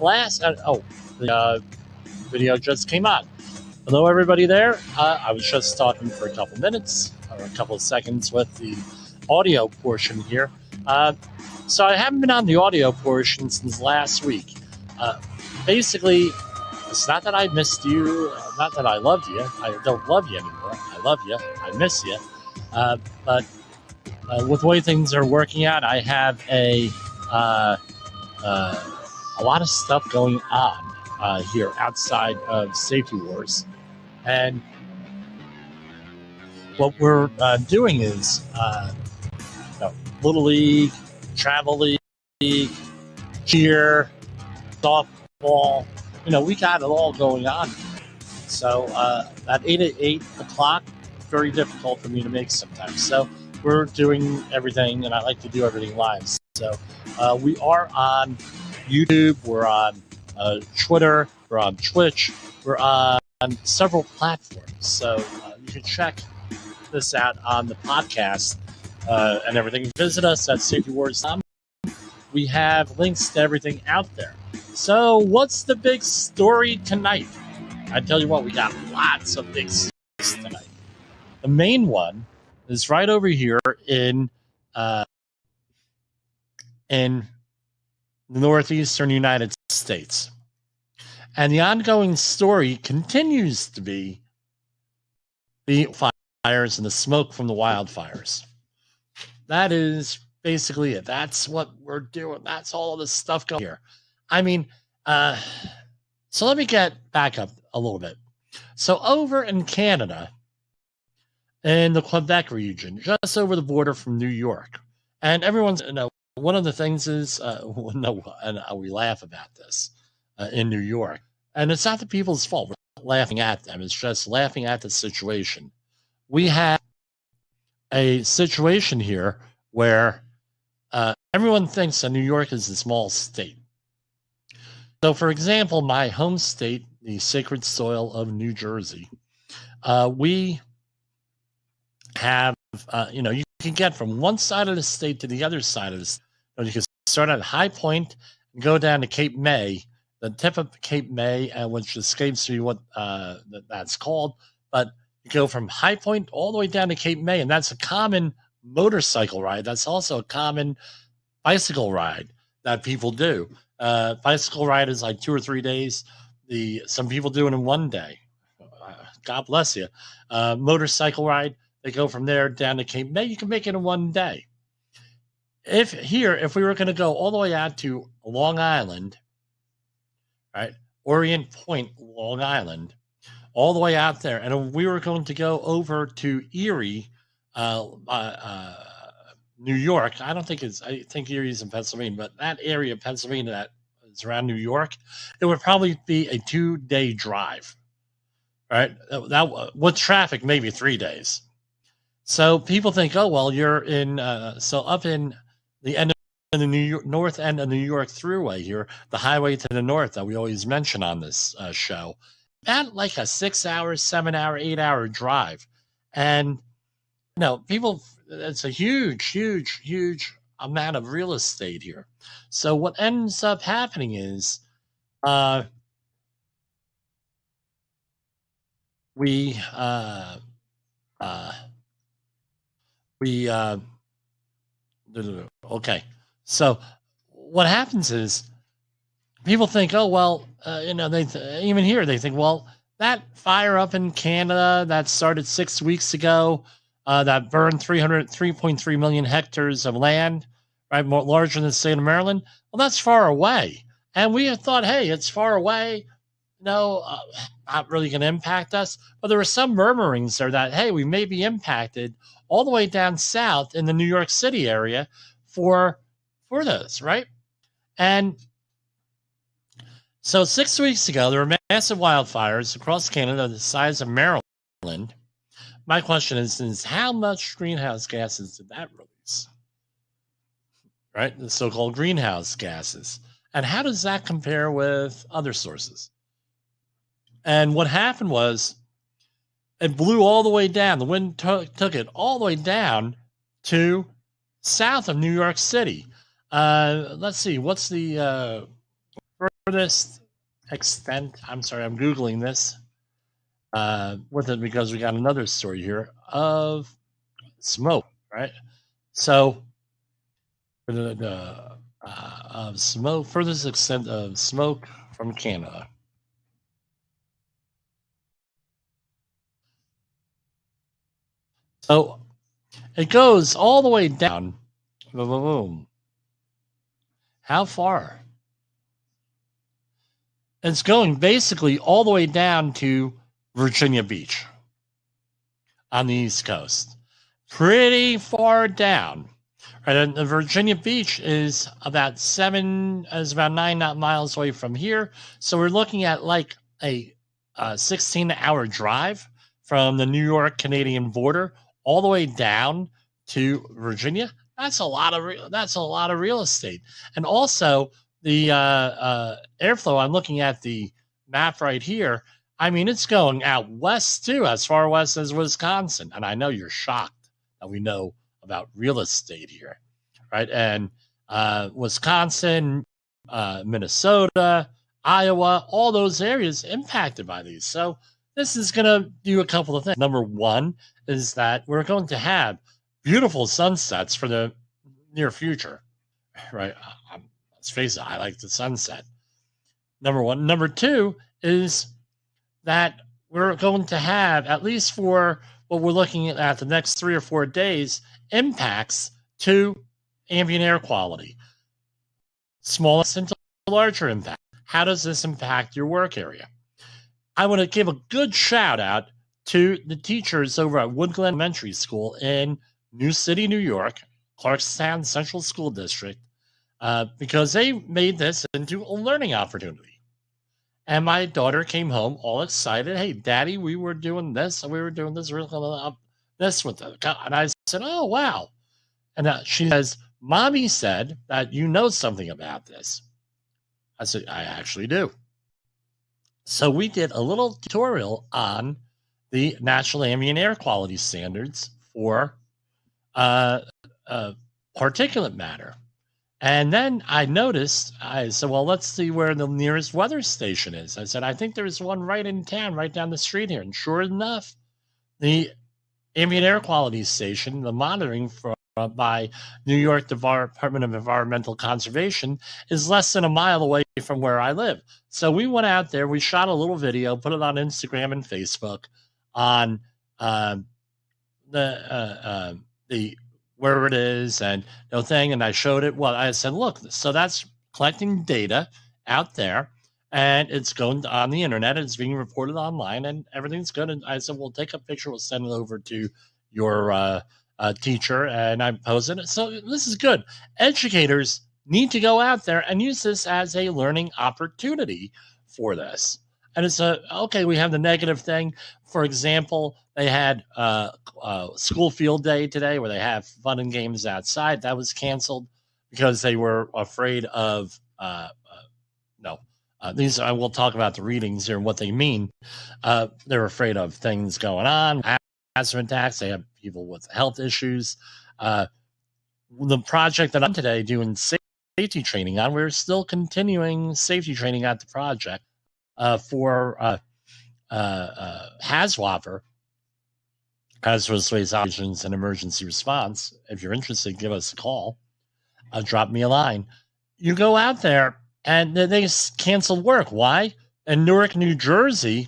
the video just came on. Hello, everybody there. I was just talking for a couple minutes or a couple of seconds with the audio portion here. So I haven't been on the audio portion since last week. Basically, it's not that I missed you, not that I loved you. I don't love you anymore. I love you. I miss you. But with the way things are working out, I have a lot of stuff going on here outside of Safety Wars. And what we're doing is Little League, Travel League, cheer, softball. We got it all going on. So at 8 o'clock, very difficult for me to make sometimes. So we're doing everything, and I like to do everything live. So we are on YouTube, we're on Twitter, we're on Twitch, we're on several platforms. So you can check this out on the podcast and everything. Visit us at safetywars.com. We have links to everything out there. So what's the big story tonight? I tell you what, we got lots of big stories tonight. The main one is right over here in the northeastern United States. And the ongoing story continues to be the fires and the smoke from the wildfires. That is basically it. That's what we're doing. That's all of this stuff going here. I mean, so let me get back up a little bit. So over in Canada, in the Quebec region, just over the border from New York, and everyone's, one of the things is, and we laugh about this in New York, and it's not the people's fault. We're not laughing at them. It's just laughing at the situation. We have a situation here where everyone thinks that New York is a small state. So, for example, my home state, the sacred soil of New Jersey, we have, you can get from one side of the state to the other side of the state. You can start at High Point and go down to Cape May, the tip of Cape May, which escapes me what that's called. But you go from High Point all the way down to Cape May, and that's a common motorcycle ride. That's also a common bicycle ride that people do. Bicycle ride is like 2 or 3 days. Some people do it in 1 day. God bless you. Motorcycle ride, they go from there down to Cape May. You can make it in 1 day. If we were going to go all the way out to Long Island, right, Orient Point, Long Island, all the way out there, and if we were going to go over to Erie, New York, I think Erie's in Pennsylvania, but that area of Pennsylvania that is around New York, it would probably be a 2-day drive, right? That with traffic, maybe 3 days. So people think, oh, well, you're in, so up in the end of the north end of the New York Thruway here, the highway to the north that we always mention on this show, about like a 6-hour, 7-hour, 8-hour drive. And, people, it's a huge, huge, huge amount of real estate here. So what ends up happening is okay. So what happens is people think, oh, well, even here, they think, well, that fire up in Canada that started 6 weeks ago, that burned 3.3 million hectares of land, right, more larger than the state of Maryland. Well, that's far away. And we had thought, hey, it's far away, not really going to impact us. But there were some murmurings there that, hey, we may be impacted all the way down south in the New York City area for this, right? And so 6 weeks ago, there were massive wildfires across Canada the size of Maryland. My question is how much greenhouse gases did that release? Right? The so-called greenhouse gases. And how does that compare with other sources? And what happened was it blew all the way down. The wind took it all the way down to south of New York City. Let's see, what's the furthest extent, I'm sorry, I'm Googling this with it because we got another story here of smoke, right? So, of smoke, furthest extent of smoke from Canada. So it goes all the way down. Boom, boom, boom. How far? It's going basically all the way down to Virginia Beach on the East Coast. Pretty far down. Right, and the Virginia Beach is about 9 miles away from here. So we're looking at like a 16-hour drive from the New York Canadian border all the way down to Virginia. That's a lot of real estate. And also the airflow. I'm looking at the map right here. I mean, it's going out west too, as far west as Wisconsin. And I know you're shocked that we know about real estate here, right? And Wisconsin, Minnesota, Iowa, all those areas impacted by these. So this is going to do a couple of things. Number one is that we're going to have beautiful sunsets for the near future, right? Let's face it, I like the sunset. Number one. Number two is that we're going to have, at least for what we're looking at the next 3 or 4 days, impacts to ambient air quality. Smallest into larger impact. How does this impact your work area? I want to give a good shout out to the teachers over at Woodglen Elementary School in New City, New York, Clarkstown Central School District, because they made this into a learning opportunity. And my daughter came home all excited. Hey, Daddy, we were doing this, and we were doing this, this with them. And I said, oh, wow. And she says, Mommy said that you know something about this. I said, I actually do. So we did a little tutorial on the National Ambient Air Quality Standards for particulate matter. And then I noticed, I said, well, let's see where the nearest weather station is. I said, I think there's one right in town, right down the street here. And sure enough, the Ambient Air Quality Station, the monitoring by New York Department of Environmental Conservation, is less than a mile away from where I live. So we went out there, we shot a little video, put it on Instagram and Facebook on the where it is and no thing. And I showed it. Well, I said, look, so that's collecting data out there and it's going on the internet. It's being reported online and everything's good. And I said, we'll take a picture. We'll send it over to your teacher and I posted it. So this is good. Educators need to go out there and use this as a learning opportunity for this. And it's okay, we have the negative thing. For example, they had school field day today where they have fun and games outside. That was canceled because they were afraid of, these, I will talk about the readings here and what they mean. They're afraid of things going on, asthma attacks. They have people with health issues. The project that I'm today doing safety training on, we're still continuing safety training at the project. For HAZWOPER, Hazardous Waste Operations and Emergency Response. If you're interested, give us a call. Drop me a line. You go out there and they canceled work. Why? In Newark, New Jersey,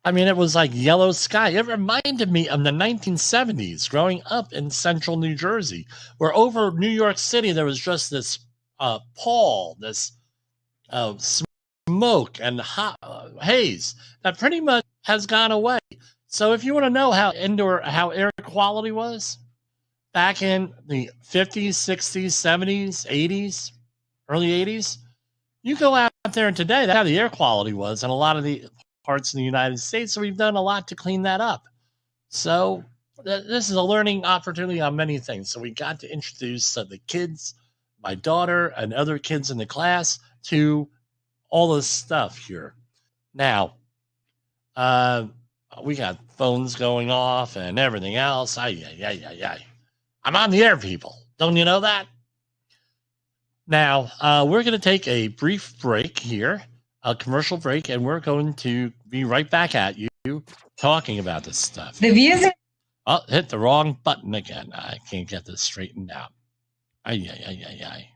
I mean, it was like yellow sky. It reminded me of the 1970s growing up in central New Jersey, where over New York City, there was just this pall, this smoke and hot haze that pretty much has gone away. So if you want to know how air quality was back in the 50s, 60s, 70s, 80s, early 80s, you go out there and today, that's how the air quality was in a lot of the parts of the United States. So we've done a lot to clean that up. So this is a learning opportunity on many things. So we got to introduce the kids, my daughter and other kids in the class to all this stuff here. Now, we got phones going off and everything else. I'm on the air, people. Don't you know that? Now, we're going to take a brief break here, a commercial break, and we're going to be right back at you talking about this stuff. The views. Oh, hit the wrong button again. I can't get this straightened out. Ay, ay, ay, ay,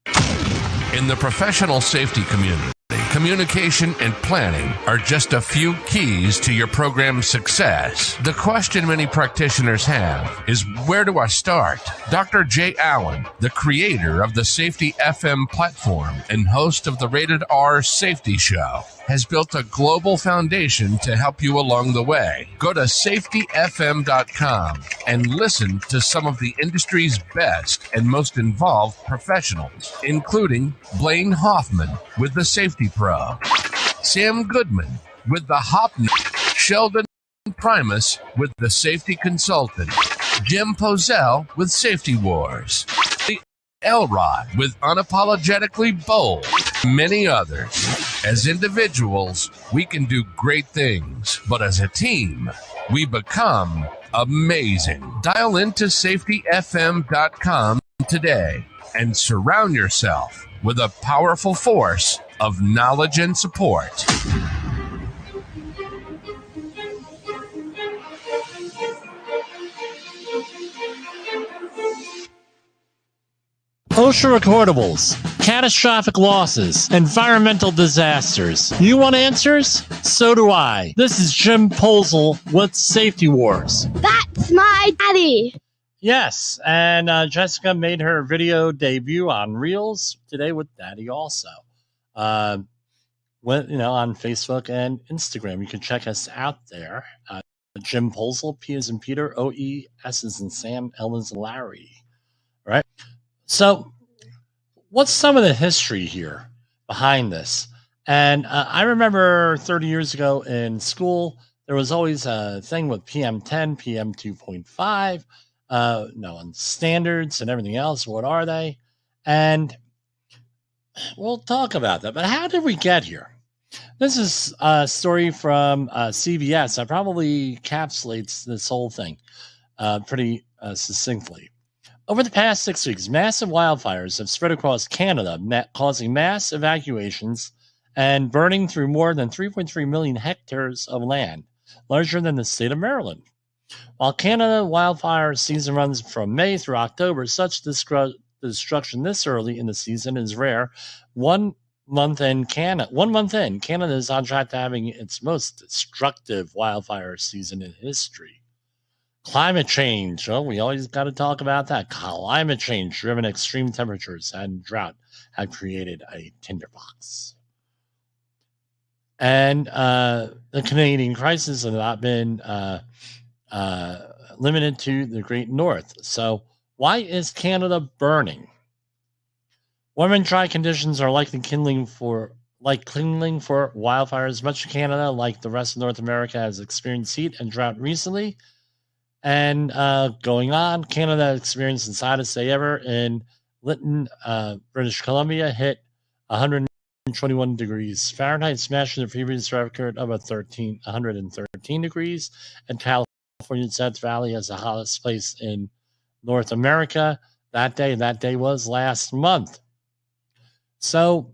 ay. In the professional safety community, communication and planning are just a few keys to your program's success. The question many practitioners have is, where do I start? Dr. Jay Allen, the creator of the Safety FM platform and host of the Rated R Safety Show, has built a global foundation to help you along the way. Go to safetyfm.com and listen to some of the industry's best and most involved professionals, including Blaine Hoffman with the Safety Pro, Sam Goodman with the Hopnet, Sheldon Primus with the Safety Consultant, Jim Pozell with Safety Wars, Elrod with Unapologetically Bold, many others. As individuals, we can do great things, but as a team, we become amazing. Dial into safetyfm.com today and surround yourself with a powerful force of knowledge and support. OSHA recordables, catastrophic losses, environmental disasters. You want answers? So do I. This is Jim Pozell with Safety Wars. That's my daddy. Yes, and Jessica made her video debut on Reels today with Daddy also. On Facebook and Instagram. You can check us out there. Jim Pozell, P as in Peter, O-E, S as in Sam, L as in Larry. All right. So what's some of the history here behind this? And I remember 30 years ago in school, there was always a thing with PM10, PM2.5, and standards and everything else. What are they? And we'll talk about that. But how did we get here? This is a story from CBS. That probably encapsulates this whole thing pretty succinctly. Over the past 6 weeks, massive wildfires have spread across Canada, causing mass evacuations and burning through more than 3.3 million hectares of land, larger than the state of Maryland. While Canada wildfire season runs from May through October, such destruction this early in the season is rare. 1 month in, Canada is on track to having its most destructive wildfire season in history. Climate change. Oh, we always got to talk about that. Climate change driven extreme temperatures and drought have created a tinderbox. And the Canadian crisis has not been limited to the Great North. So why is Canada burning? Warm and dry conditions are likely kindling for wildfires. Much of Canada, like the rest of North America, has experienced heat and drought recently. And going on, Canada experienced its hottest day ever in Lytton, British Columbia, hit 121 degrees Fahrenheit, smashing the previous record of 113 degrees. And California's Death Valley has the hottest place in North America that day was last month. So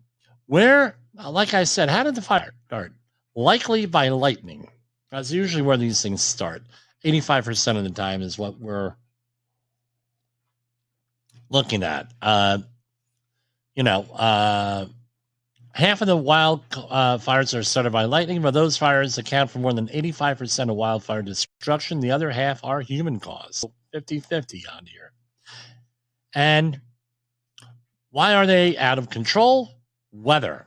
like I said, how did the fire start? Likely by lightning. That's usually where these things start. 85% of the time is what we're looking at. Half of the fires are started by lightning, but those fires account for more than 85% of wildfire destruction. The other half are human caused. 50-50 on here. And why are they out of control? Weather.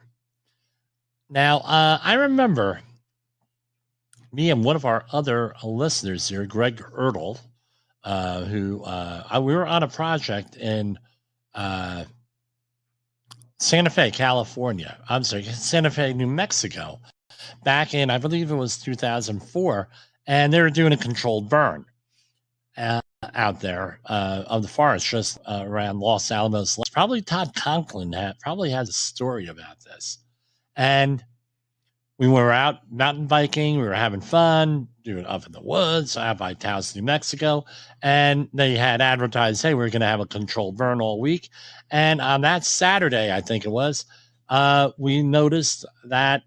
Now, I remember me and one of our other listeners here, Greg Ertl, who we were on a project in Santa Fe, New Mexico, back in, I believe it was 2004, and they were doing a controlled burn out there of the forest just around Los Alamos. Probably Todd Conklin probably has a story about this. And we were out mountain biking. We were having fun, doing up in the woods out by Taos, New Mexico. And they had advertised, hey, we're going to have a controlled burn all week. And on that Saturday, I think it was, we noticed that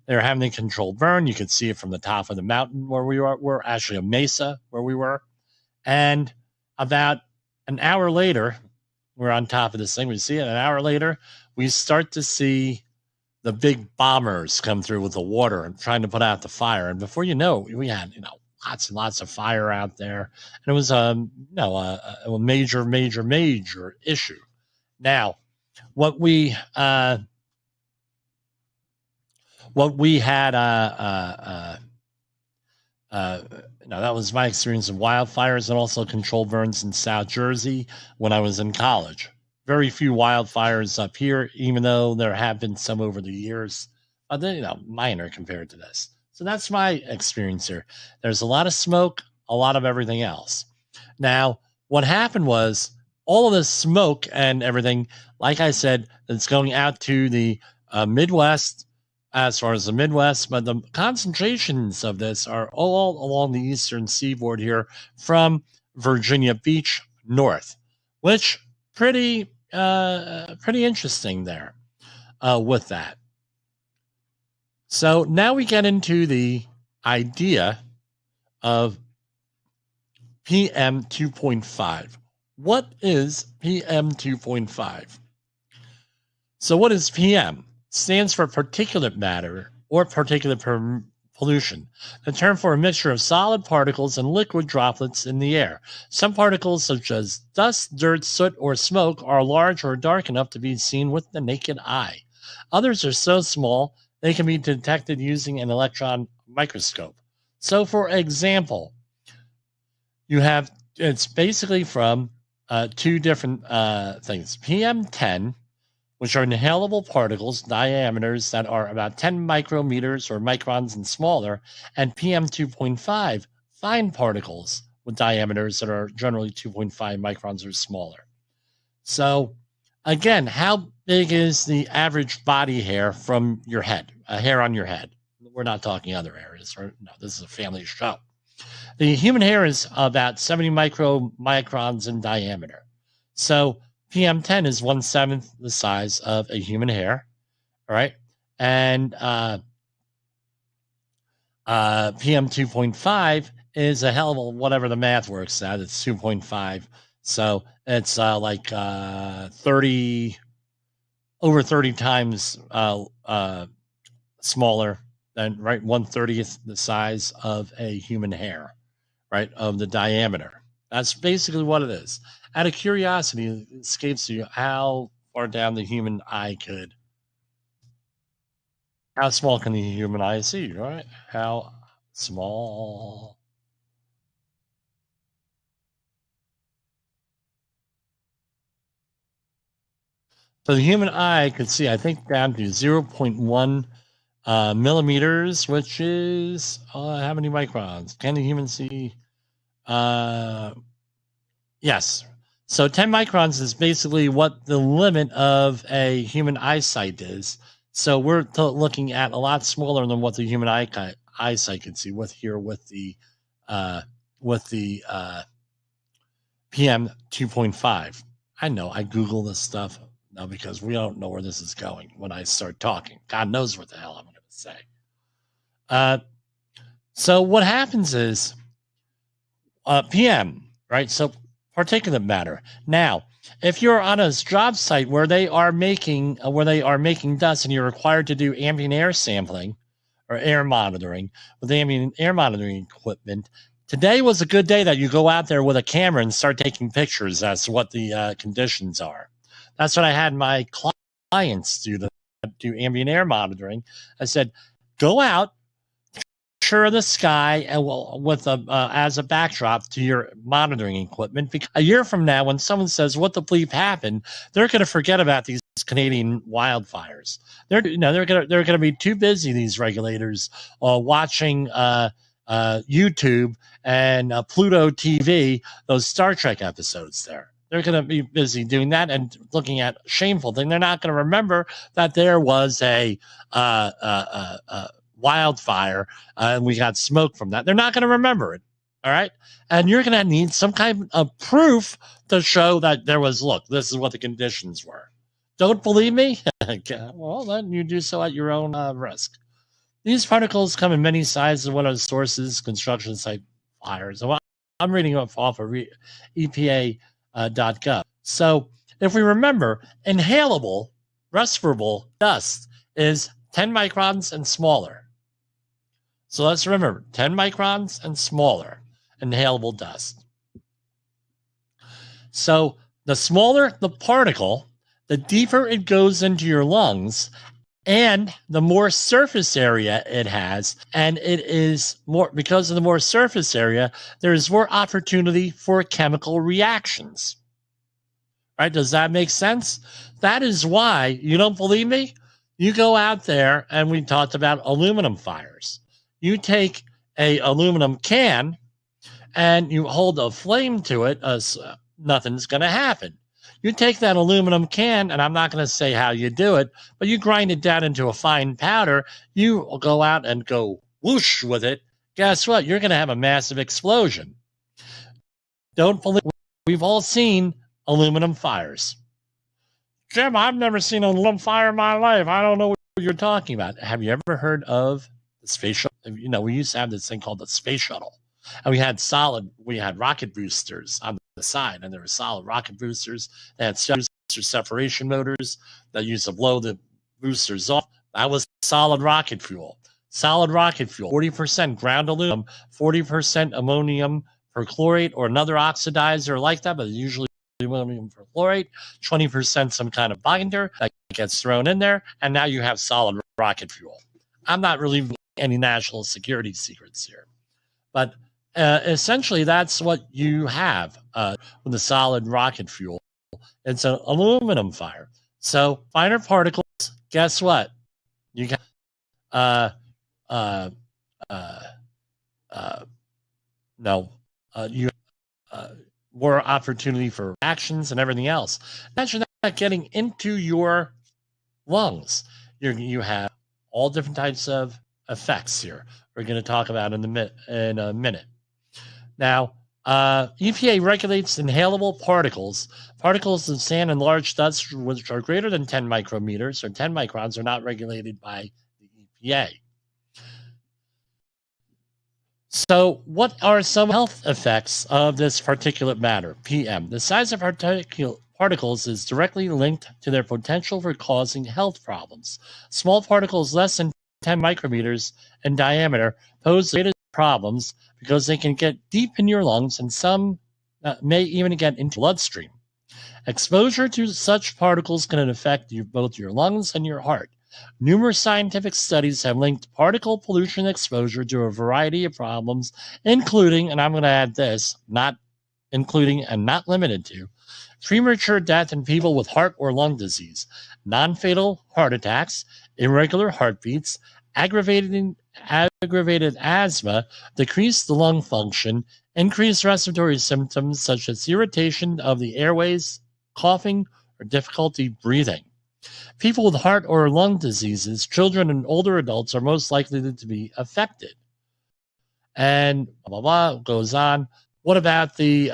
they were having a controlled burn. You could see it from the top of the mountain where we were actually a mesa where we were. And about an hour later, we're on top of this thing. We see it. An hour later, we start to see the big bombers come through with the water and trying to put out the fire. And before you know, we had, lots and lots of fire out there. And it was, a major, major, major issue. Now, what we had, that was my experience of wildfires and also controlled burns in South Jersey when I was in college. Very few wildfires up here, even though there have been some over the years. They're, minor compared to this. So that's my experience here. There's a lot of smoke, a lot of everything else. Now, what happened was all of this smoke and everything, like I said, it's going out to the Midwest, as far as the Midwest, but the concentrations of this are all along the eastern seaboard here from Virginia Beach north, which pretty interesting there with that. So now we get into the idea of PM 2.5. What is PM 2.5? So what is PM? Stands for particulate matter or particulate pollution, the term for a mixture of solid particles and liquid droplets in the air. Some particles, such as dust, dirt, soot, or smoke, are large or dark enough to be seen with the naked eye. Others are so small they can be detected using an electron microscope. So, for example, it's basically from two different things. PM10, which are inhalable particles, diameters that are about 10 micrometers or microns and smaller, and PM 2.5, fine particles with diameters that are generally 2.5 microns or smaller. So, again, how big is the average body hair from your head, a hair on your head? We're not talking other areas. No, this is a family show. The human hair is about 70 microns in diameter. So, PM10 is 1/7 the size of a human hair, all right? And PM 2.5 is a hell of a, whatever the math works out, it's 2.5. So it's over 30 times smaller than, right, 1/30th the size of a human hair, right, of the diameter. That's basically what it is. Out of curiosity, it escapes you how far down the human eye could. How small can the human eye see, right? How small? So the human eye could see, I think, down to 0.1 millimeters, which is how many microns? Can the human see? Yes. So 10 microns is basically what the limit of a human eyesight is. So we're looking at a lot smaller than what the human eyesight can see with the PM 2.5. I know I Google this stuff now because we don't know where this is going when I start talking. God knows what the hell I'm going to say. So what happens is PM, right? So particulate matter. Now, if you're on a job site where they are making dust and you're required to do ambient air sampling or air monitoring with ambient air monitoring equipment, today was a good day that you go out there with a camera and start taking pictures as to what the conditions are. That's what I had my clients do to do ambient air monitoring. I said, go out, picture of the sky and with as a backdrop to your monitoring equipment. Because a year from now, when someone says, "What the bleep happened?" they're going to forget about these Canadian wildfires. They're going to be too busy, these regulators, watching YouTube and Pluto TV, those Star Trek episodes. They're They're going to be busy doing that and looking at shameful thing. They're not going to remember that there was a wildfire and we got smoke from that. They're not going to remember it. All right. And you're going to need some kind of proof to show that there was, look, this is what the conditions were. Don't believe me? Well, then you do so at your own risk. These particles come in many sizes. What are the sources? Construction site fires. So I'm reading off of EPA.gov. So if we remember, inhalable, respirable dust is 10 microns and smaller. So let's remember, 10 microns and smaller, inhalable dust. So the smaller the particle, the deeper it goes into your lungs, and the more surface area it has, and it is more, because of the more surface area, there is more opportunity for chemical reactions. Right? Does that make sense? That is why, you don't believe me? You go out there, and we talked about aluminum fires. You take a aluminum can, and you hold a flame to it, nothing's going to happen. You take that aluminum can, and I'm not going to say how you do it, but you grind it down into a fine powder. You go out and go whoosh with it. Guess what? You're going to have a massive explosion. Don't believe. We've all seen aluminum fires. Jim, I've never seen an aluminum fire in my life. I don't know what you're talking about. Have you ever heard of the space shuttle? You know, we used to have this thing called the space shuttle. And we had rocket boosters on the side, and there were solid rocket boosters. They had booster separation motors that used to blow the boosters off. That was solid rocket fuel. Solid rocket fuel, 40% ground aluminum, 40% ammonium perchlorate or another oxidizer like that, but usually ammonium perchlorate, 20% some kind of binder that gets thrown in there, and now you have solid rocket fuel. I'm not revealing any national security secrets here, but essentially, that's what you have with the solid rocket fuel. It's an aluminum fire. So finer particles. Guess what? You got more opportunity for reactions and everything else. Imagine that getting into your lungs. You have all different types of effects here. We're going to talk about in a minute. Now, EPA regulates inhalable particles. Particles of sand and large dust, which are greater than 10 micrometers or 10 microns, are not regulated by the EPA. So what are some health effects of this particulate matter, PM? The size of particles is directly linked to their potential for causing health problems. Small particles less than 10 micrometers in diameter pose the greatest problems because they can get deep in your lungs, and some may even get into bloodstream. Exposure to such particles can affect both your lungs and your heart. Numerous scientific studies have linked particle pollution exposure to a variety of problems, including, and I'm going to add this, not including and not limited to, premature death in people with heart or lung disease, non-fatal heart attacks, irregular heartbeats, aggravated asthma, decreased lung function, increased respiratory symptoms such as irritation of the airways, coughing, or difficulty breathing. People with heart or lung diseases, children and older adults, are most likely to be affected. And blah, blah, blah, goes on. What about the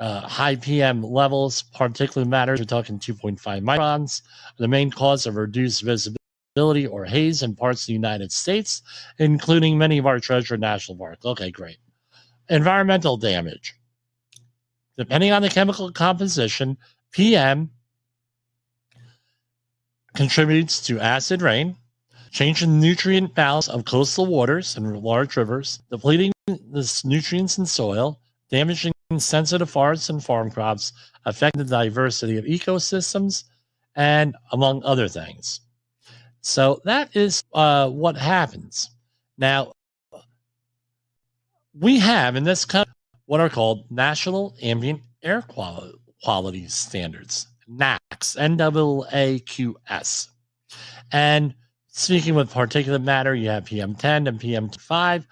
high PM levels? Particulate matter, we're talking 2.5 microns. The main cause of reduced visibility or haze in parts of the United States, including many of our treasured national parks. Okay, great. Environmental damage. Depending on the chemical composition, PM contributes to acid rain, changing the nutrient balance of coastal waters and large rivers, depleting the nutrients in soil, damaging sensitive forests and farm crops, affecting the diversity of ecosystems, and among other things. So that is what happens. Now, we have in this country what are called National Ambient Air Quality Standards, NAQS, NAAQS. And speaking with particulate matter, you have PM10 and PM5.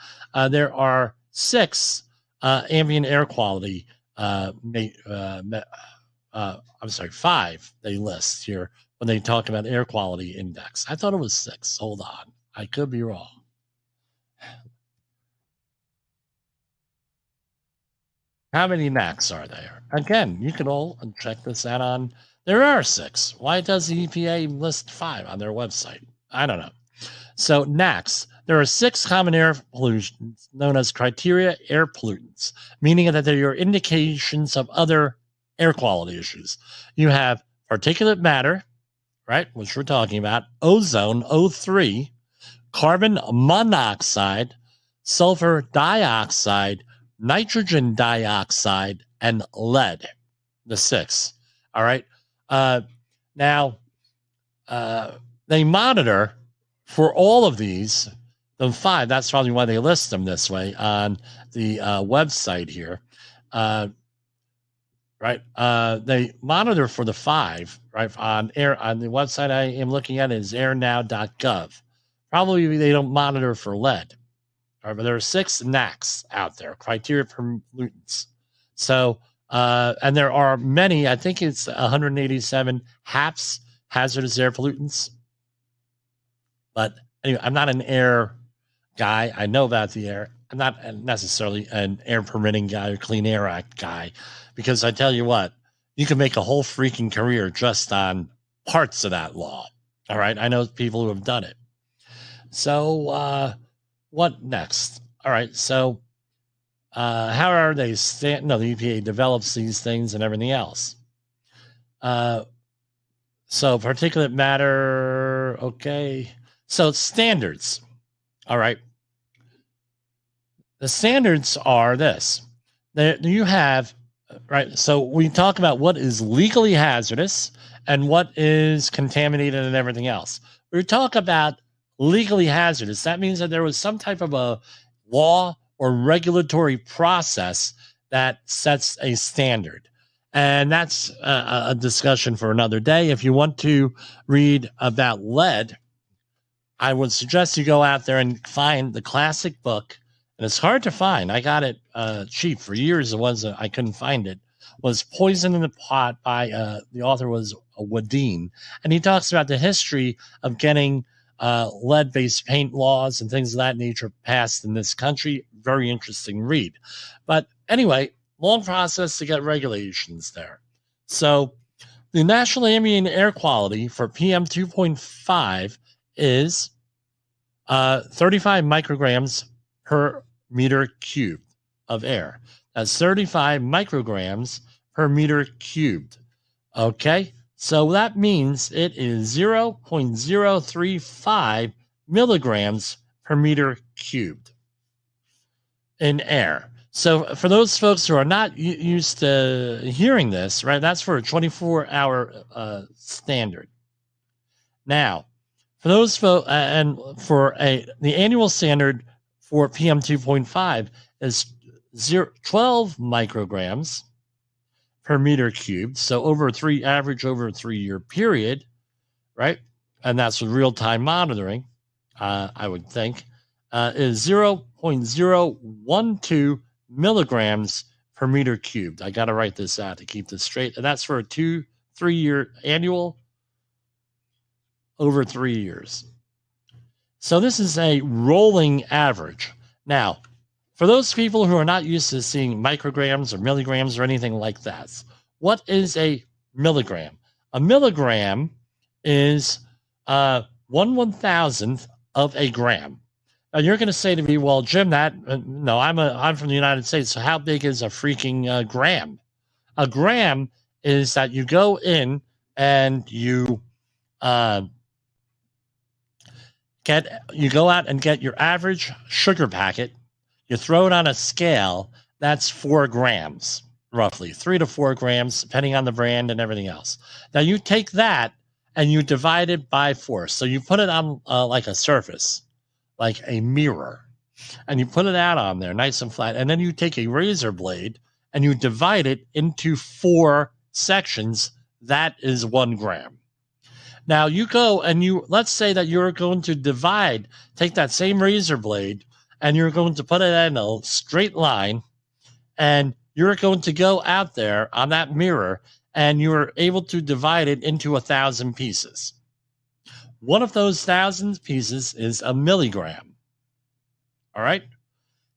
There are 6 ambient air quality 5 they list here when they talk about air quality index. I thought it was 6. Hold on. I could be wrong. How many NACs are there? Again, you can all check this out on. There are 6. Why does the EPA list 5 on their website? I don't know. So NACs, there are 6 common air pollutants known as criteria air pollutants, meaning that they are indications of other air quality issues. You have particulate matter, right, which we're talking about, ozone, O3, carbon monoxide, sulfur dioxide, nitrogen dioxide, and lead, the 6. All right. Now, they monitor for all of these, the 5. That's probably why they list them this way on the website here. Right. They monitor for the 5, right, on the website I am looking at is airnow.gov. Probably they don't monitor for lead. All right, but there are 6 NACs out there, criteria for pollutants. So, and there are many, I think it's 187 HAPs, hazardous air pollutants. But anyway, I'm not an air guy. I know about the air. I'm not necessarily an air permitting guy or Clean Air Act guy, because I tell you what, you can make a whole freaking career just on parts of that law. All right. I know people who have done it. So, what next? All right. So, how are they? The EPA develops these things and everything else. So, particulate matter. Okay. So, standards. All right. The standards are this. You have, right? So, we talk about what is legally hazardous and what is contaminated and everything else. We talk about legally hazardous. That means that there was some type of a law or regulatory process that sets a standard. And that's a discussion for another day. If you want to read about lead, I would suggest you go out there and find the classic book. And it's hard to find. I got it cheap for years. I couldn't find it. Was Poison in the Pot by the author was Wadeen. And he talks about the history of getting lead-based paint laws and things of that nature passed in this country. Very interesting read. But anyway, long process to get regulations there. So the National Ambient Air Quality for PM 2.5 is 35 micrograms per meter cubed of air. That's 35 micrograms per meter cubed. Okay? So that means it is 0.035 milligrams per meter cubed in air. So for those folks who are not used to hearing this, right, that's for a 24-hour standard. Now, for those folks, and for the annual standard for PM 2.5 is 12 micrograms per meter cubed. So average over a 3-year period, right? And that's with real-time monitoring, I would think, is 0.012 milligrams per meter cubed. I got to write this out to keep this straight. And that's for a 3-year annual over 3 years. So this is a rolling average. Now, for those people who are not used to seeing micrograms or milligrams or anything like that, what is a milligram? A milligram is 1/1000th of a gram. Now you're going to say to me, "Well, Jim, no, I'm from the United States. So how big is a freaking gram?" A gram is that you go in and you go out and get your average sugar packet. You throw it on a scale. That's 4 grams, roughly 3 to 4 grams, depending on the brand and everything else. Now you take that and you divide it by 4. So you put it on like a surface, like a mirror, and you put it out on there nice and flat. And then you take a razor blade and you divide it into 4 sections. That is 1 gram. Now you go and let's say that you're going to take that same razor blade and you're going to put it in a straight line, and you're going to go out there on that mirror and you're able to divide it into 1,000 pieces. One of those 1,000 pieces is a milligram. All right.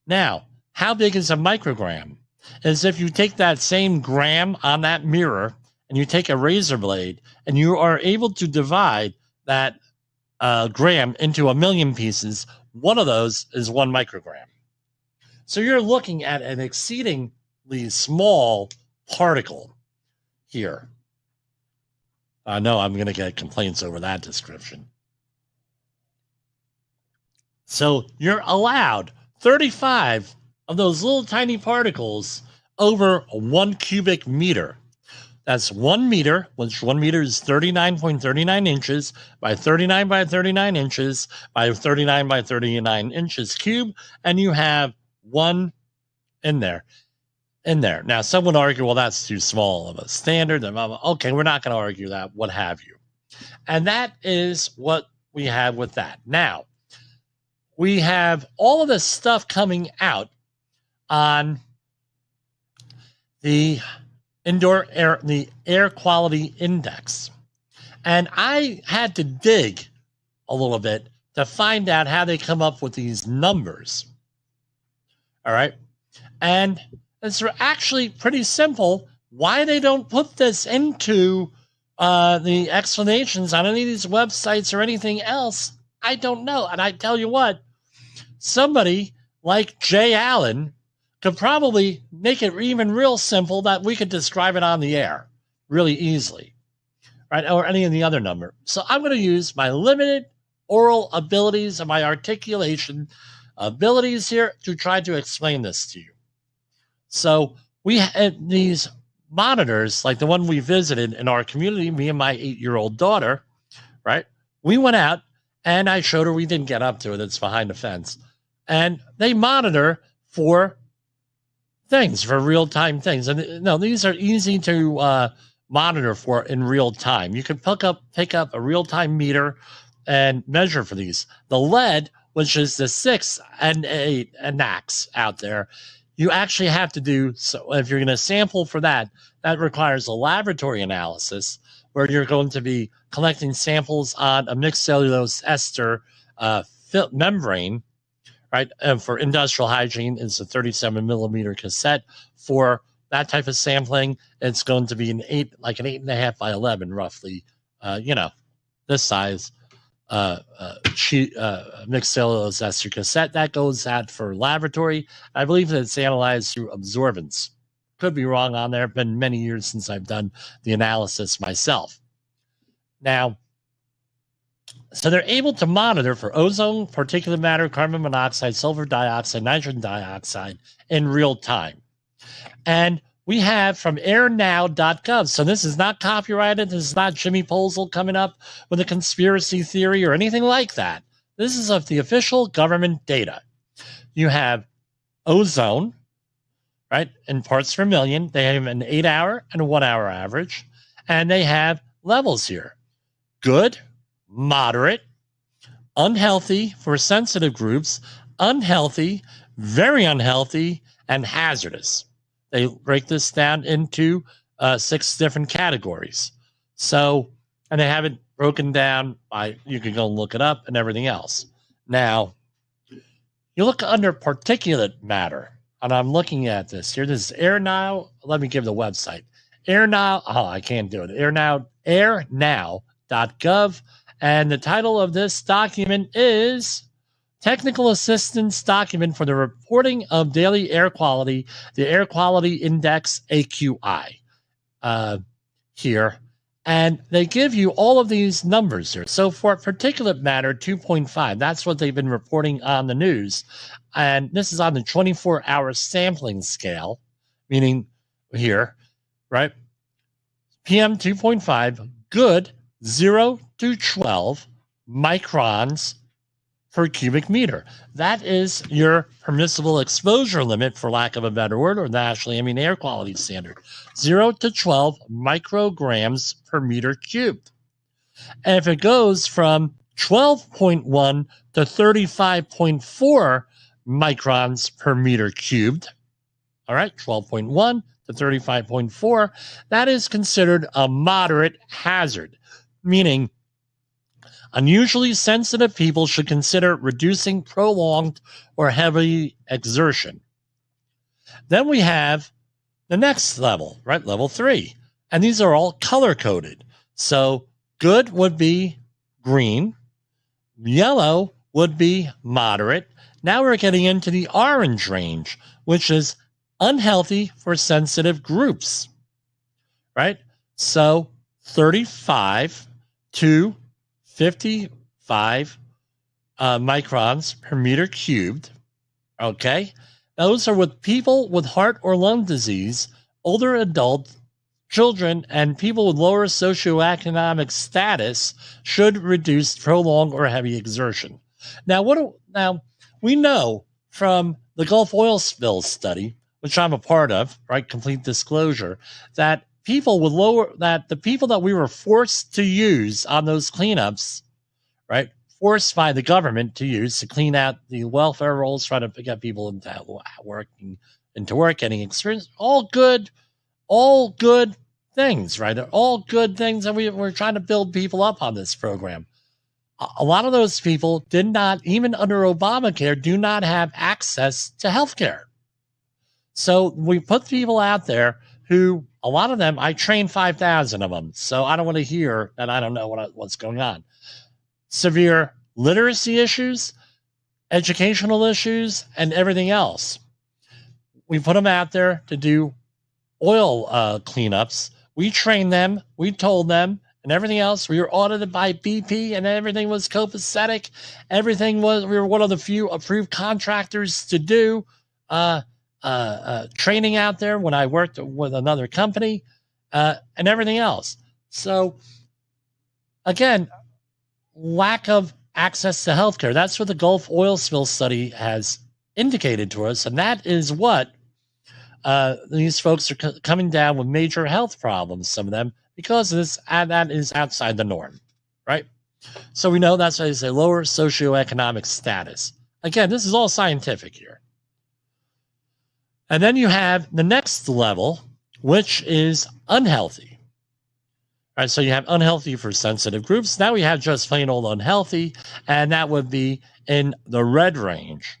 Now, how big is a microgram? Is if you take that same gram on that mirror and you take a razor blade and you are able to divide that gram into 1,000,000 pieces, one of those is 1 microgram. So you're looking at an exceedingly small particle here. I know I'm going to get complaints over that description. So you're allowed 35 of those little tiny particles over 1 cubic meter. That's 1 meter, which 1 meter is 39.39 inches by 39 by 39 inches by 39 by 39 inches cube, and you have 1 in there. Now, some would argue, well, that's too small of a standard. Okay, we're not going to argue that, what have you. And that is what we have with that. Now, we have all of this stuff coming out on the air quality index. And I had to dig a little bit to find out how they come up with these numbers. All right. And it's actually pretty simple. Why they don't put this into the explanations on any of these websites or anything else, I don't know. And I tell you what, somebody like Jay Allen could probably make it even real simple that we could describe it on the air really easily, right? Or any of the other number. So I'm going to use my limited oral abilities and my articulation abilities here to try to explain this to you. So we had these monitors, like the one we visited in our community, me and my 8-year-old daughter, right? We went out and I showed her, we didn't get up to it, it's behind the fence. And they monitor for things, for real-time things. And no, these are easy to monitor for in real time. You can pick up a real-time meter and measure for these. The lead, which is the 6 and 8 NACs out there, you actually have to do, so if you're going to sample for that, that requires a laboratory analysis where you're going to be collecting samples on a mixed cellulose ester membrane, right? And for industrial hygiene, it's a 37 millimeter cassette. For that type of sampling, it's going to be an 8.5 by 11, roughly, this size mixed cellulose ester cassette. That goes out for laboratory. I believe that it's analyzed through absorbance. Could be wrong on there. Been many years since I've done the analysis myself. Now, so they're able to monitor for ozone, particulate matter, carbon monoxide, sulfur dioxide, nitrogen dioxide in real time. And we have from airnow.gov. So this is not copyrighted. This is not Jimmy Posel coming up with a conspiracy theory or anything like that. This is of the official government data. You have ozone, right, in parts per million. They have an 8-hour and a 1-hour average. And they have levels here. Good, moderate, unhealthy for sensitive groups, unhealthy, very unhealthy, and hazardous. They break this down into 6 different categories. So, and they have it broken down by, you can go and look it up and everything else. Now, you look under particulate matter, and I'm looking at this here. This is AirNow. Let me give the website. AirNow. Oh, I can't do it. Airnow.gov. And the title of this document is Technical Assistance Document for the Reporting of Daily Air Quality, the Air Quality Index, AQI, here. And they give you all of these numbers here. So for particulate matter 2.5, that's what they've been reporting on the news. And this is on the 24-hour sampling scale, meaning here, right? PM 2.5, good, 0 to 12 microns per cubic meter. That is your permissible exposure limit, for lack of a better word, or the National Ambient Air Quality Standard. 0 to 12 micrograms per meter cubed. And if it goes from 12.1 to 35.4 microns per meter cubed, all right, 12.1 to 35.4, that is considered a moderate hazard, meaning unusually sensitive people should consider reducing prolonged or heavy exertion. Then we have the next level, right? Level 3. And these are all color-coded. So good would be green. Yellow would be moderate. Now we're getting into the orange range, which is unhealthy for sensitive groups, right? So 35 to 55 microns per meter cubed, okay? Those are with people with heart or lung disease, older adults, children, and people with lower socioeconomic status should reduce prolonged or heavy exertion. Now, we know from the Gulf oil spill study, which I'm a part of, right? Complete disclosure, that the people that we were forced to use on those cleanups, right? Forced by the government to use to clean out the welfare rolls, trying to get people into work, getting experience, all good things, right? All good things, and we're trying to build people up on this program. A lot of those people did not, even under Obamacare, do not have access to health care. So we put people out there who, a lot of them, I trained 5,000 of them, so I don't want to hear that I don't know what's going on. Severe literacy issues, educational issues, and everything else. We put them out there to do oil cleanups. We trained them, we told them, and everything else. We were audited by BP, and everything was copacetic. We were one of the few approved contractors to do training out there when I worked with another company, and everything else. So, again, lack of access to healthcare. That's what the Gulf oil spill study has indicated to us, and that is what these folks are coming down with major health problems, some of them, because of this, and that is outside the norm, right? So we know that's why they say lower socioeconomic status. Again, this is all scientific here. And then you have the next level, which is unhealthy. All right, so you have unhealthy for sensitive groups. Now we have just plain old unhealthy, and that would be in the red range.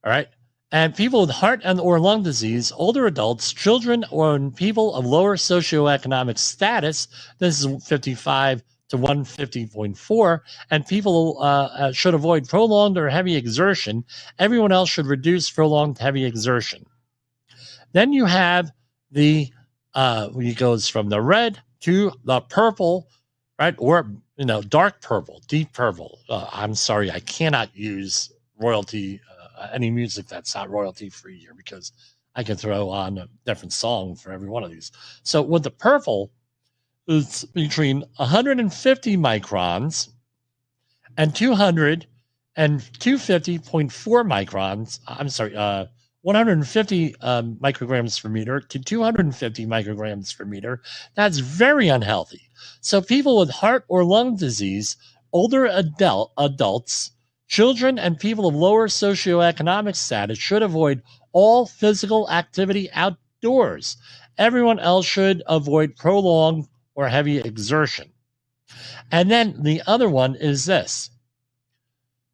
All right. And people with heart and or lung disease, older adults, children, or people of lower socioeconomic status, this is 55 to 150.4, and people should avoid prolonged or heavy exertion. Everyone else should reduce prolonged heavy exertion. Then you have it goes from the red to the purple, right? Or, dark purple, deep purple. I'm sorry, I cannot use royalty any music that's not royalty free here, because I can throw on a different song for every one of these. So with the purple, it's between 150 microns and 200 and 250.4 microns. I'm sorry, 150 micrograms per meter to 250 micrograms per meter. That's very unhealthy. So people with heart or lung disease, older adults, children, and people of lower socioeconomic status should avoid all physical activity outdoors. Everyone else should avoid prolonged or heavy exertion. And then the other one is this: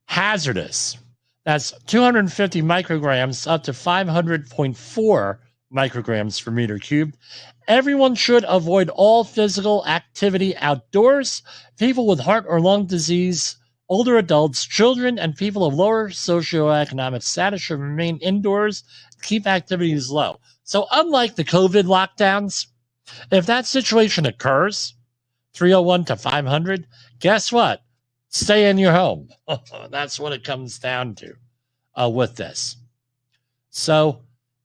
hazardous. That's 250 micrograms up to 500.4 micrograms per meter cubed. Everyone should avoid all physical activity outdoors. People with heart or lung disease, older adults, children, and people of lower socioeconomic status should remain indoors, keep activities low. So unlike the COVID lockdowns, if that situation occurs, 301 to 500, guess what? Stay in your home. That's what it comes down to with this. So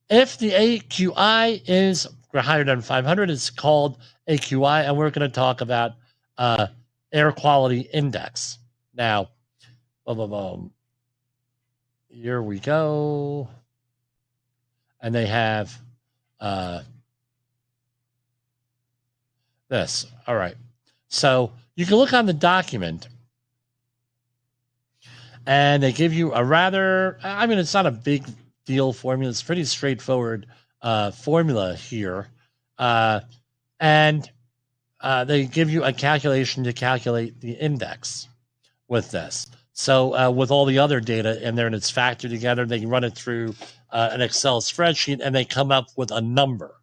if the AQI is higher than 500, it's called AQI, and we're going to talk about air quality index. Now, here we go. And they have this. All right. So you can look on the document, and they give you a rather, it's not a big deal formula. It's pretty straightforward formula here, and they give you a calculation to calculate the index with this. So with all the other data in there and it's factored together, they run it through an Excel spreadsheet and they come up with a number.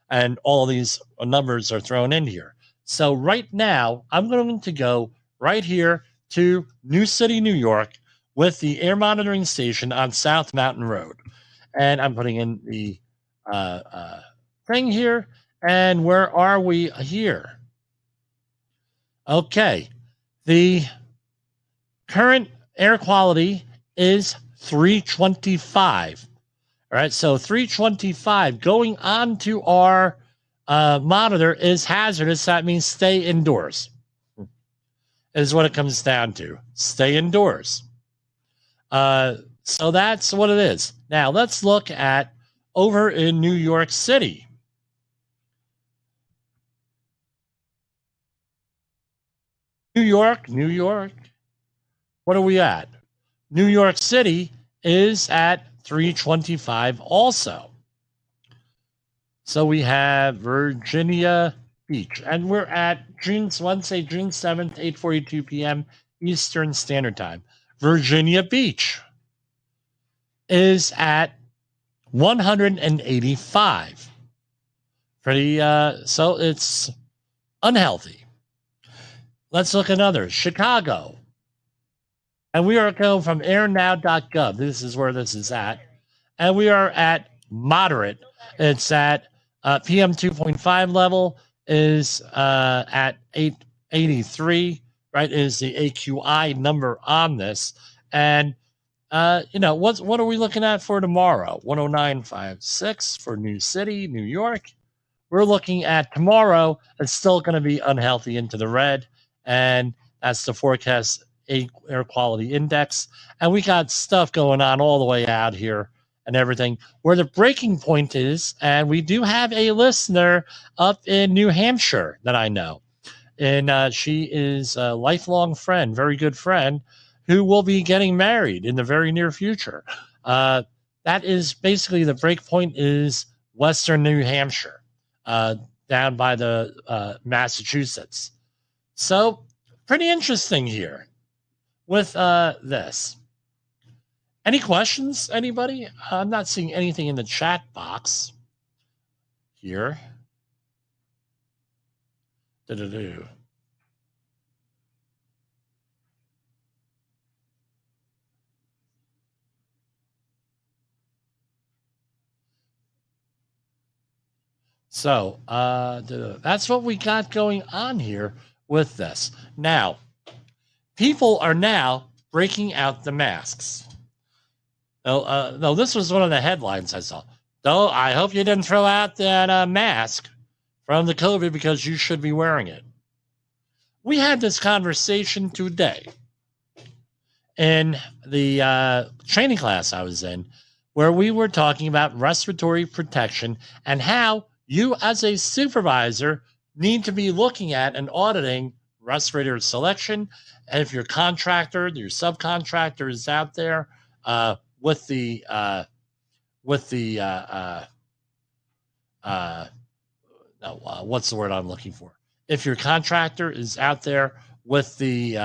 And all of these numbers are thrown in here. So right now, I'm going to go right here to New City, New York with the air monitoring station on South Mountain Road. And I'm putting in the thing here. And where are we here? Okay. The current air quality is 325. All right, so 325 going on to our monitor is hazardous. That means stay indoors, is what it comes down to. Stay indoors. So that's what it is. Now, let's look at over in New York City. New York. What are we at? New York City is at 325 also. So we have Virginia Beach, and we're at Wednesday, June 7th, 8:42 p.m. Eastern Standard Time. Virginia Beach is at 185. Pretty, so it's unhealthy. Let's look at others. Chicago. And we are going from airnow.gov. This is where this is at. And we are at moderate. It's at PM 2.5 level is at 883, right? Is the AQI number on this. And, what are we looking at for tomorrow? 109.56 for New City, New York. We're looking at tomorrow. It's still going to be unhealthy into the red. And that's the forecast air quality index. And we got stuff going on all the way out here and everything where the breaking point is. And we do have a listener up in New Hampshire that I know. And she is a lifelong friend, very good friend, who will be getting married in the very near future. That is basically the break point is Western New Hampshire, down by the Massachusetts. So pretty interesting here with this. Any questions, anybody? I'm not seeing anything in the chat box here. So that's what we got going on here with this. Now, people are now breaking out the masks. No, this was one of the headlines I saw. Though I hope you didn't throw out that mask from the COVID because you should be wearing it. We had this conversation today in the training class I was in, where we were talking about respiratory protection and how you as a supervisor need to be looking at and auditing respirator selection. And if your contractor, your subcontractor is out there what's the word I'm looking for? If your contractor is out there with the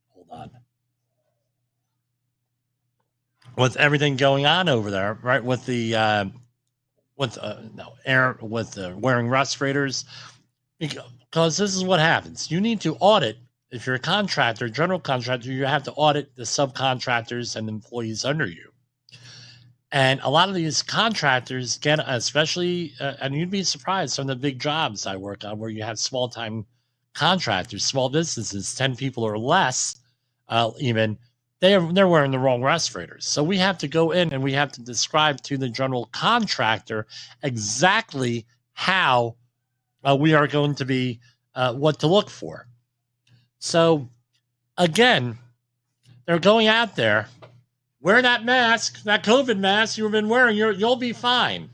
hold on, with everything going on over there, right? With the wearing respirators, because this is what happens. You need to audit. If you're a contractor, general contractor, you have to audit the subcontractors and employees under you. And a lot of these contractors get, especially, and you'd be surprised, some of the big jobs I work on where you have small-time contractors, small businesses, 10 people or less, even, they're wearing the wrong respirators. So we have to go in and we have to describe to the general contractor exactly how we are going to be, what to look for. So, again, they're going out there, wear that mask, that COVID mask you've been wearing, you'll be fine.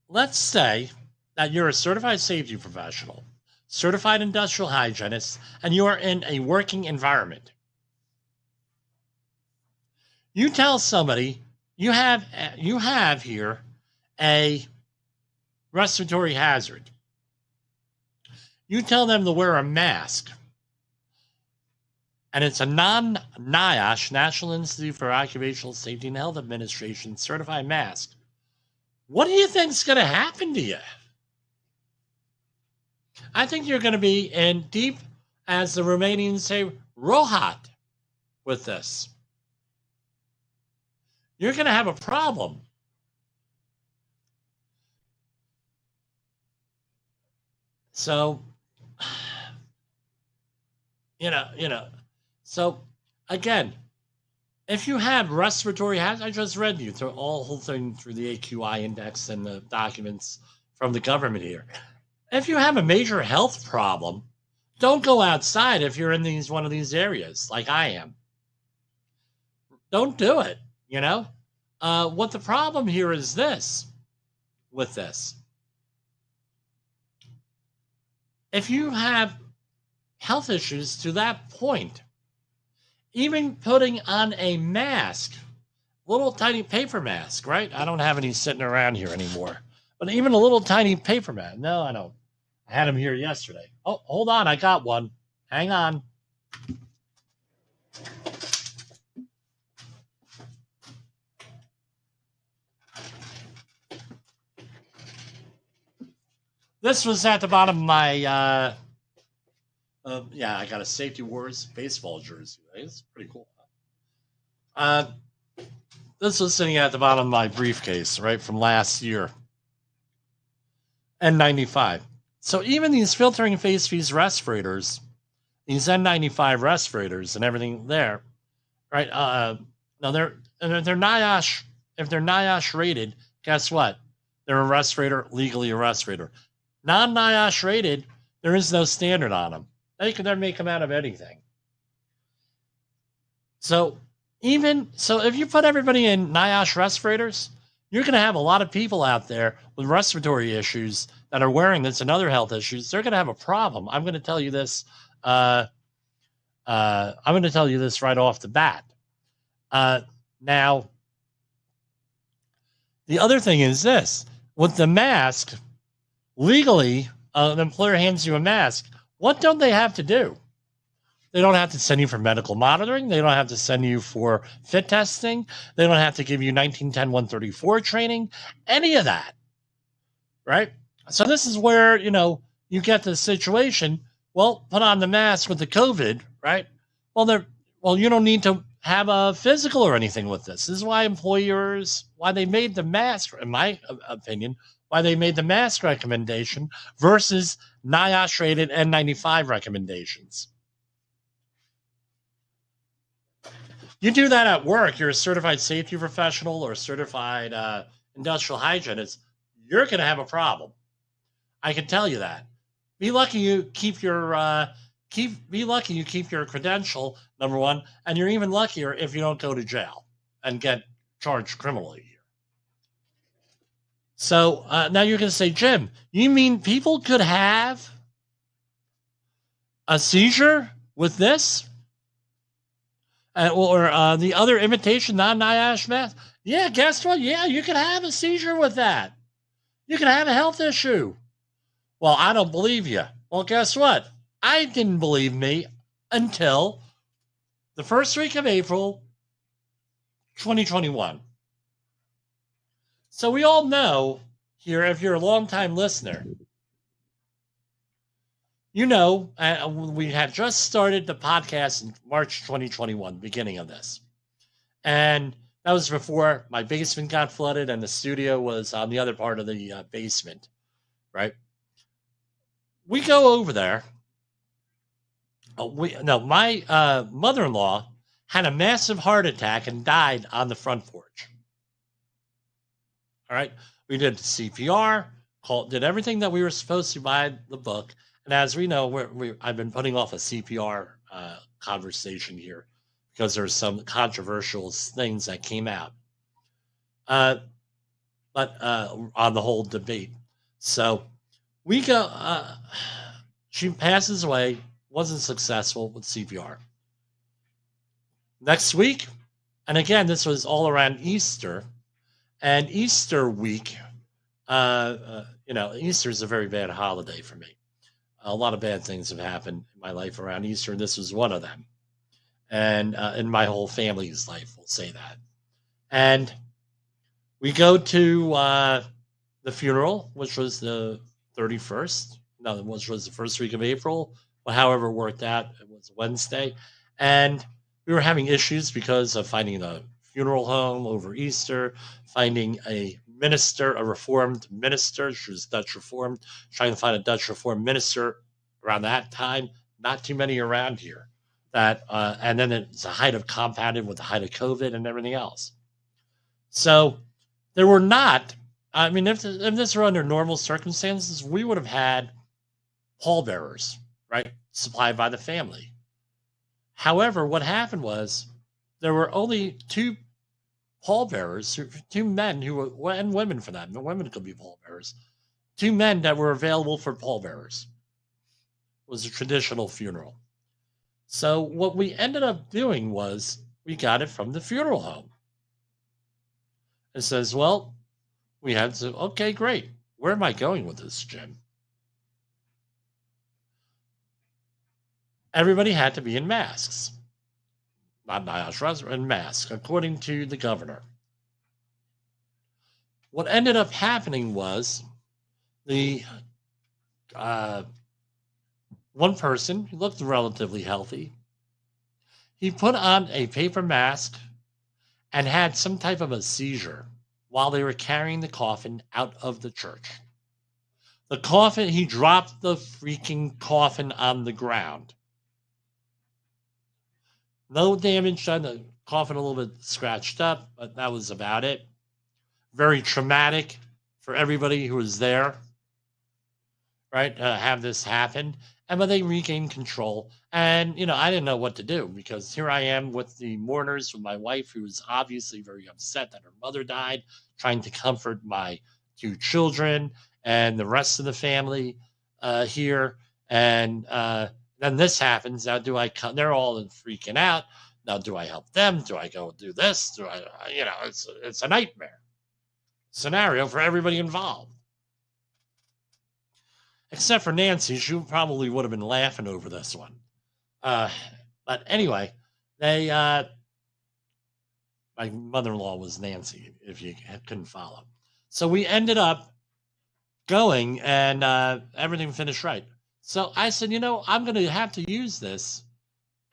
Let's say that you're a certified safety professional, certified industrial hygienist, and you are in a working environment. You tell somebody you have here a respiratory hazard. You tell them to wear a mask, and it's a non-NIOSH, National Institute for Occupational Safety and Health Administration certified mask. What do you think is going to happen to you? I think you're going to be in deep, as the Romanians say, rohat with this. You're going to have a problem. So, so again, if you have respiratory hazard, I just read you through all whole thing through the AQI index and the documents from the government here. If you have a major health problem, don't go outside if you're in one of these areas like I am. Don't do it. What the problem here is with this. If you have health issues to that point, even putting on a mask, little tiny paper mask, right? I don't have any sitting around here anymore, but even a little tiny paper mask. No, I don't. I had them here yesterday. Oh, hold on. I got one. Hang on. This was at the bottom of my, I got a Safety Wars baseball jersey. It's pretty cool. This was sitting at the bottom of my briefcase, right, from last year. N95. So even these filtering face piece respirators, these N95 respirators and everything there, right? Now they're NIOSH. If they're NIOSH rated, guess what? They're a respirator, legally a respirator. Non-NIOSH rated, there is no standard on them. They make them out of anything. So if you put everybody in NIOSH respirators, you're going to have a lot of people out there with respiratory issues that are wearing this and other health issues. They're going to have a problem. I'm going to tell you this. I'm going to tell you this right off the bat. Now, the other thing is this: with the mask, legally, an employer hands you a mask. What don't they have to do? They don't have to send you for medical monitoring. They don't have to send you for fit testing. They don't have to give you 1910-134 training, any of that, right? So this is where, you get the situation, well, put on the mask with the COVID, right? Well, you don't need to have a physical or anything with this. This is why why they made the mask, in my opinion, why they made the mask recommendation versus NIOSH rated N95 recommendations. You do that at work, you're a certified safety professional or a certified industrial hygienist, you're going to have a problem. I can tell you that. Be lucky you keep your credential, number one, and you're even luckier if you don't go to jail and get charged criminally here. So now you're going to say, Jim, you mean people could have a seizure with this? Or the other imitation non-NIOSH mask? Yeah, guess what? Yeah, you can have a seizure with that. You can have a health issue. Well, I don't believe you. Well, guess what? I didn't believe me until the first week of April 2021. So we all know here, if you're a longtime listener, we had just started the podcast in March 2021, beginning of this. And that was before my basement got flooded and the studio was on the other part of the basement, right? We go over there. My mother-in-law had a massive heart attack and died on the front porch. All right. We did CPR, did everything that we were supposed to by the book. And as we know, I've been putting off a CPR conversation here because there's some controversial things that came out. But on the whole debate. So we go, she passes away, wasn't successful with CPR. Next week, And again, this was all around Easter. And Easter week, Easter is a very bad holiday for me. A lot of bad things have happened in my life around Easter, and this was one of them. And in my whole family's life, we'll say that. And we go to the funeral, which was the 31st. No, which was the first week of April. Well, however it worked out, it was Wednesday. And we were having issues because of finding a funeral home over Easter, finding a minister, a Reformed minister. She was Dutch Reformed, trying to find a Dutch Reformed minister around that time. Not too many around here. And then it's the height of compounded with the height of COVID and everything else. So there were not, I mean, if this were under normal circumstances, we would have had pallbearers, right, supplied by the family. However, what happened was there were only two pallbearers, two men who were, and women for that, women could be pallbearers, two men that were available for pallbearers. It was a traditional funeral. So what we ended up doing was we got it from the funeral home. It says, well, we had to, okay, great. Where am I going with this, Jim? Everybody had to be in masks. Not in masks, according to the governor. What ended up happening was the one person who looked relatively healthy, he put on a paper mask and had some type of a seizure while they were carrying the coffin out of the church. The coffin, he dropped the freaking coffin on the ground. No damage done, the coffin a little bit scratched up, but that was about it. Very traumatic for everybody who was there, right, to have this happen. And when they regained control, and, I didn't know what to do because here I am with the mourners, with my wife, who was obviously very upset that her mother died, trying to comfort my two children and the rest of the family here. And then this happens. Now, do I come? They're all freaking out. Now, do I help them? Do I go do this? Do I, it's a nightmare scenario for everybody involved. Except for Nancy, she probably would have been laughing over this one. But anyway, they, my mother-in-law was Nancy, if you couldn't follow. So we ended up going and everything finished right. So I said, I'm going to have to use this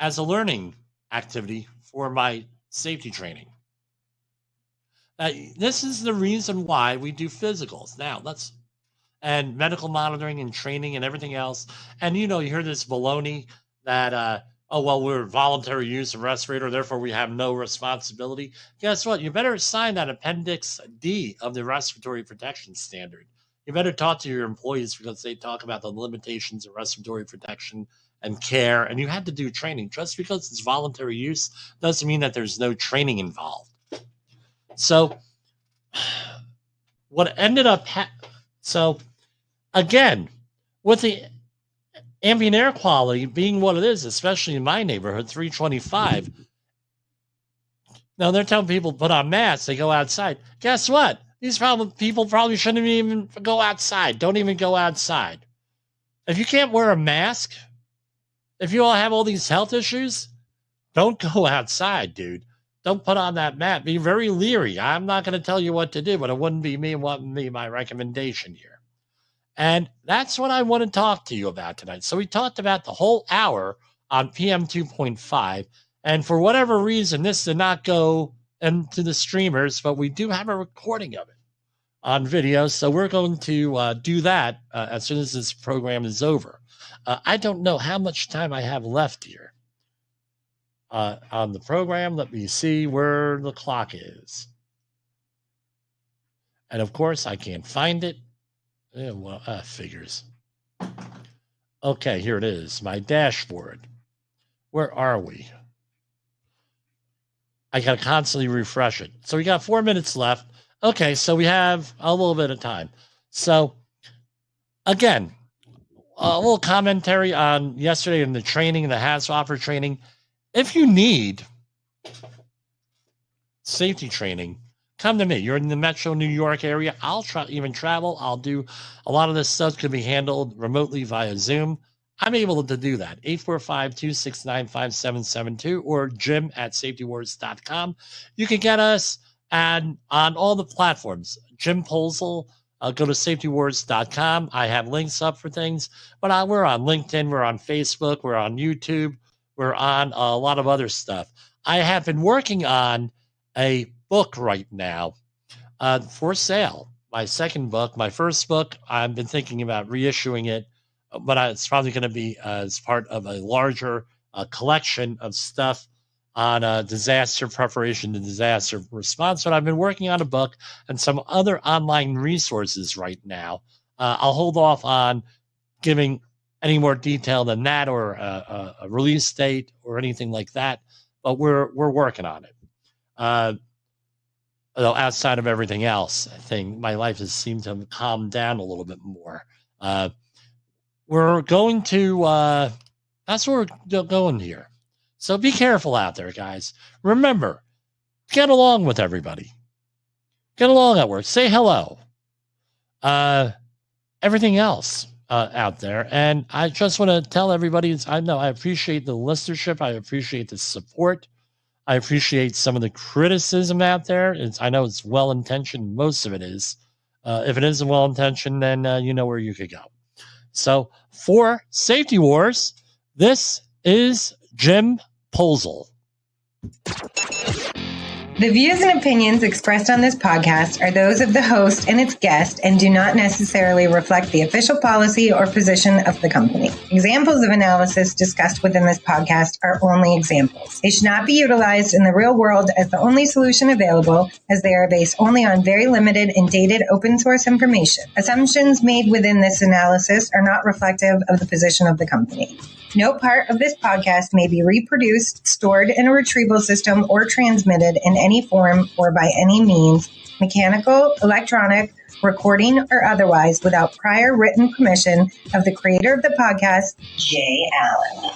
as a learning activity for my safety training. This is the reason why we do physicals. Now, and medical monitoring and training and everything else. And, you hear this baloney that, we're voluntary use of respirator, therefore we have no responsibility. Guess what? You better sign that Appendix D of the Respiratory Protection Standard. You better talk to your employees because they talk about the limitations of respiratory protection and care, and you had to do training. Just because it's voluntary use doesn't mean that there's no training involved. So what ended up so again, with the ambient air quality being what it is, especially in my neighborhood, 325, now they're telling people to put on masks, they go outside. Guess what? These people probably shouldn't even go outside. Don't even go outside. If you can't wear a mask, if you all have all these health issues, don't go outside, dude. Don't put on that mask. Be very leery. I'm not going to tell you what to do, but it wouldn't be my recommendation here. And that's what I want to talk to you about tonight. So we talked about the whole hour on PM 2.5. And for whatever reason, this did not go into the streamers, but we do have a recording of it on video. So we're going to do that as soon as this program is over. I don't know how much time I have left here on the program. Let me see where the clock is. And of course, I can't find it. Figures. Okay, here it is. My dashboard. Where are we? I got to constantly refresh it. So we got 4 minutes left. Okay, so we have a little bit of time. So, again, a little commentary on yesterday in the training, the HAZWOPER training. If you need safety training, come to me. You're in the Metro New York area. I'll even travel. I'll do a lot of this stuff can be handled remotely via Zoom. I'm able to do that. 845-269-5772 or jim@safetywars.com. You can get us on all the platforms. Jim Posel. Go to safetywars.com. I have links up for things, but we're on LinkedIn. We're on Facebook. We're on YouTube. We're on a lot of other stuff. I have been working on a book right now for sale. My second book. My first book, I've been thinking about reissuing it, but it's probably going to be as part of a larger collection of stuff on disaster preparation and disaster response. But I've been working on a book and some other online resources right now. I'll hold off on giving any more detail than that or a release date or anything like that. But we're working on it. Outside of everything else, I think my life has seemed to have calmed down a little bit more. We're going to, that's where we're going here. So be careful out there, guys. Remember, get along with everybody. Get along at work. Say hello. Everything else out there. And I just want to tell everybody, I appreciate the listenership. I appreciate the support. I appreciate some of the criticism out there. I know it's well-intentioned. Most of it is. If it isn't well-intentioned, then you know where you could go. So for Safety Wars, this is Jim Posel. The views and opinions expressed on this podcast are those of the host and its guest and do not necessarily reflect the official policy or position of the company. Examples of analysis discussed within this podcast are only examples. They should not be utilized in the real world as the only solution available, as they are based only on very limited and dated open source information. Assumptions made within this analysis are not reflective of the position of the company. No part of this podcast may be reproduced, stored in a retrieval system, or transmitted in any form or by any means, mechanical, electronic, recording, or otherwise, without prior written permission of the creator of the podcast, Jay Allen.